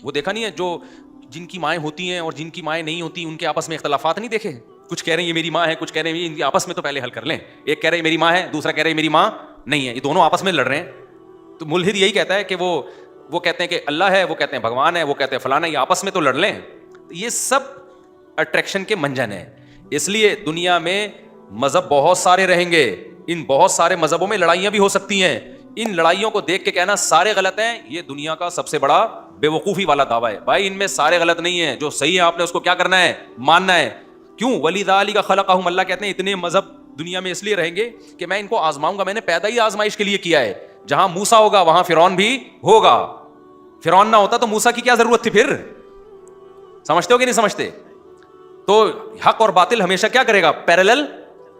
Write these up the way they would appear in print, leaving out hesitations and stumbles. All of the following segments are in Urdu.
وہ دیکھا نہیں ہے جو جن کی مائیں ہوتی ہیں اور جن کی مائیں نہیں ہوتی ان کے آپس میں اختلافات نہیں دیکھے؟ کچھ کہہ رہے ہیں یہ میری ماں ہے, کچھ کہہ رہے ہیں ان کی آپس میں تو پہلے حل کر لیں. ایک کہہ رہے ہیں میری ماں ہے, دوسرا کہہ رہے ہیں میری ماں نہیں ہے, یہ دونوں آپس میں لڑ رہے ہیں. تو ملحد یہی کہتا ہے کہ وہ کہتے ہیں کہ اللہ ہے, وہ کہتے ہیں بھگوان ہے, وہ کہتے ہیں فلانا, یہ آپس میں تو لڑ لیں. یہ سب اٹریکشن کے منجن ہیں. اس لیے دنیا میں مذہب بہت سارے رہیں گے, ان بہت سارے مذہبوں میں لڑائیاں بھی ہو سکتی ہیں. ان لڑائیوں کو دیکھ کے کہنا سارے غلط ہیں, یہ دنیا کا سب سے بڑا بے وقوفی والا دعویٰ ہے. بھائی ان میں سارے غلط نہیں ہیں, جو صحیح ہے آپ نے اس کو کیا کرنا ہے, ماننا ہے. کیوں؟ وَلِذَٰلِکَ خَلَقَهُمْ, اللہ کہتے ہیں اتنے مذہب دنیا میں اس لیے رہیں گے کہ میں ان کو آزماؤں گا. میں نے پیدا ہی آزمائش کے لیے کیا ہے. جہاں موسیٰ ہوگا وہاں فرعون بھی ہوگا. فرعون نہ ہوتا تو موسیٰ کی کیا ضرورت تھی پھر؟ سمجھتے ہو کہ نہیں سمجھتے؟ تو حق اور باطل ہمیشہ کیا کرے گا, پیرالل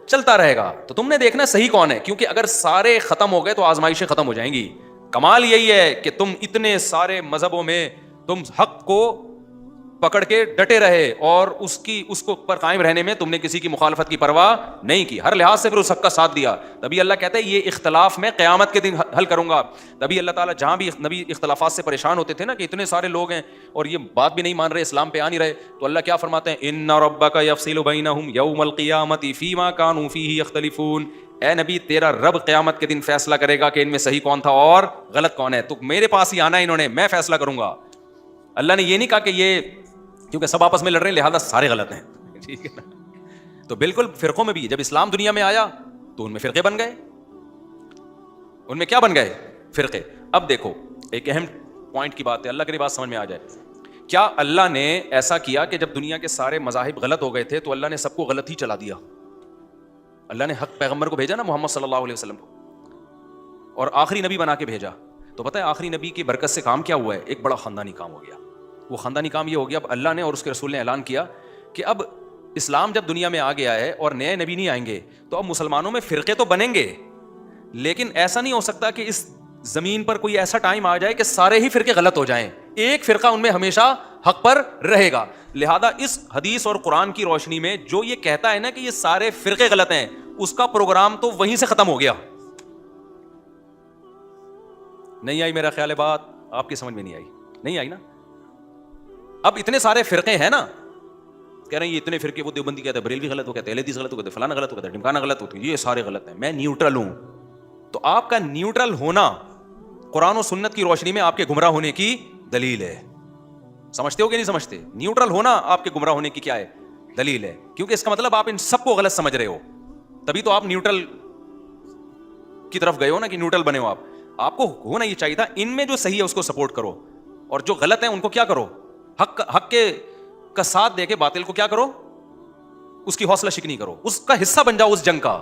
چلتا رہے گا. تو تم نے دیکھنا صحیح کون ہے, کیونکہ اگر سارے ختم ہو گئے تو آزمائشیں ختم ہو جائیں گی. کمال یہی ہے کہ تم اتنے سارے مذہبوں میں تم حق کو پکڑ کے ڈٹے رہے اور اس کو پر قائم رہنے میں تم نے کسی کی مخالفت کی پرواہ نہیں کی, ہر لحاظ سے پھر اس حق کا ساتھ دیا. تبھی اللہ کہتا ہے یہ اختلاف میں قیامت کے دن حل کروں گا. تبھی اللہ تعالیٰ جہاں بھی نبی اختلافات سے پریشان ہوتے تھے نا کہ اتنے سارے لوگ ہیں اور یہ بات بھی نہیں مان رہے, اسلام پہ آ نہیں رہے, تو اللہ کیا فرماتے ہیں, ان ربک یفصل بینہم یوم القیامۃ فیما کانوا فیہ یختلفون. اے نبی تیرا رب قیامت کے دن فیصلہ کرے گا کہ ان میں صحیح کون تھا اور غلط کون ہے. تو میرے پاس ہی آنا ہے انہوں نے, میں فیصلہ کروں گا. اللہ نے یہ نہیں کہا کہ یہ کیونکہ سب آپس میں لڑ رہے ہیں لہذا سارے غلط ہیں, ٹھیک ہے نا. تو بالکل فرقوں میں بھی جب اسلام دنیا میں آیا تو ان میں فرقے بن گئے, ان میں کیا بن گئے, فرقے. اب دیکھو ایک اہم پوائنٹ کی بات ہے, اللہ کی بات سمجھ میں آ جائے. کیا اللہ نے ایسا کیا کہ جب دنیا کے سارے مذاہب غلط ہو گئے تھے تو اللہ نے سب کو غلط ہی چلا دیا؟ اللہ نے حق پیغمبر کو بھیجا نا, محمد صلی اللہ علیہ وسلم کو, اور آخری نبی بنا کے بھیجا. تو پتہ ہے آخری نبی کی برکت سے کام کیا ہوا ہے, ایک بڑا خاندانی کام ہو گیا. وہ خاندانی کام یہ ہو گیا, اب اللہ نے اور اس کے رسول نے اعلان کیا کہ اب اسلام جب دنیا میں آ گیا ہے اور نئے نبی نہیں آئیں گے تو اب مسلمانوں میں فرقے تو بنیں گے, لیکن ایسا نہیں ہو سکتا کہ اس زمین پر کوئی ایسا ٹائم آ جائے کہ سارے ہی فرقے غلط ہو جائیں. ایک فرقہ ان میں ہمیشہ حق پر رہے گا. لہذا اس حدیث اور قرآن کی روشنی میں جو یہ کہتا ہے نا کہ یہ سارے فرقے غلط ہیں, اس کا پروگرام تو وہیں سے ختم ہو گیا. نہیں آئی میرا خیال ہے بات, آپ کی سمجھ میں نہیں آئی, نہیں آئی نا. اب اتنے سارے فرقے ہیں نا, کہہ رہے ہیں یہ اتنے فرقے, وہ دیوبندی کہتے ہیں بریلوی غلط ہو, کہتے ہیں اہل حدیث غلط ہو, کہتے ہیں فلانا غلط ہو, کہتے ہیں ڈھمکانا غلط ہو, یہ سارے غلط ہیں, میں نیوٹرل ہوں. تو آپ کا نیوٹرل ہونا قرآن و سنت کی روشنی میں آپ کے گمراہ ہونے کی دلیل ہے. سمجھتے ہو کہ نہیں سمجھتے؟ نیوٹرل ہونا آپ کے گمراہ ہونے کی کیا ہے, دلیل ہے. کیونکہ اس کا مطلب آپ ان سب کو غلط سمجھ رہے ہو, تبھی تو آپ نیوٹرل کی طرف گئے ہو نا, کہ نیوٹرل بنے ہو. آپ کو ہونا یہ چاہیے تھا ان میں جو صحیح ہے اس کو سپورٹ کرو, اور جو غلط ہے ان کو کیا کرو, حق کے کا ساتھ دے کے باطل کو کیا کرو, اس کی حوصلہ شکنی کرو, اس کا حصہ بن جاؤ اس جنگ کا.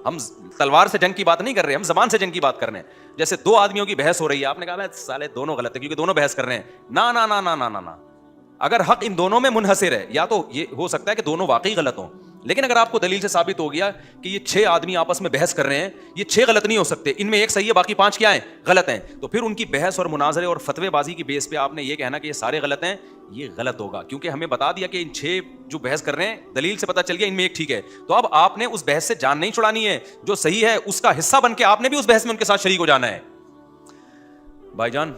ہم تلوار سے جنگ کی بات نہیں کر رہے, ہم زبان سے جنگ کی بات کر رہے ہیں. جیسے دو آدمیوں کی بحث ہو رہی ہے, آپ نے کہا سالے دونوں غلط ہیں کیونکہ دونوں بحث کر رہے ہیں. نا نا نا نا نا نا نا, اگر حق ان دونوں میں منحصر ہے, یا تو یہ ہو سکتا ہے کہ دونوں واقعی غلط ہوں, لیکن اگر آپ کو دلیل سے ثابت ہو گیا کہ یہ 6 آدمی آپس میں بحث کر رہے ہیں, یہ 6 غلط نہیں ہو سکتے, ان میں ایک صحیح ہے باقی 5 کیا ہیں, غلط ہیں, تو پھر ان کی بحث اور مناظرے اور فتوے بازی کی بیس پہ آپ نے یہ کہنا کہ یہ سارے غلط ہیں, یہ غلط ہوگا. کیونکہ ہمیں بتا دیا کہ ان 6 جو بحث کر رہے ہیں دلیل سے پتہ چل گیا ان میں ایک ٹھیک ہے. تو اب آپ نے اس بحث سے جان نہیں چھڑانی ہے, جو صحیح ہے اس کا حصہ بن کے آپ نے بھی اس بحث میں ان کے ساتھ شریک ہو جانا ہے. بھائی جان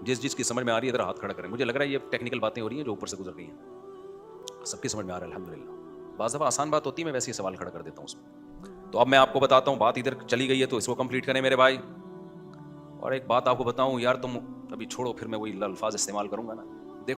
جس کی سمجھ میں آ رہی ہے ادھر ہاتھ کھڑا کریں. مجھے لگ رہا ہے یہ ٹیکنیکل باتیں ہو رہی ہیں جو اوپر سے گزر گئی ہیں, سب کی سمجھ میں آ رہا ہے الحمدللہ. بعض دفعہ آسان بات ہوتی ہے, میں ویسے ہی سوال کھڑا کر دیتا ہوں اس میں. تو اب میں آپ کو بتاتا ہوں, بات ادھر چلی گئی ہے تو اس کو کمپلیٹ کریں میرے بھائی. اور ایک بات آپ کو بتاؤں یار, تم ابھی چھوڑو, پھر میں وہی الفاظ استعمال کروں گا نا,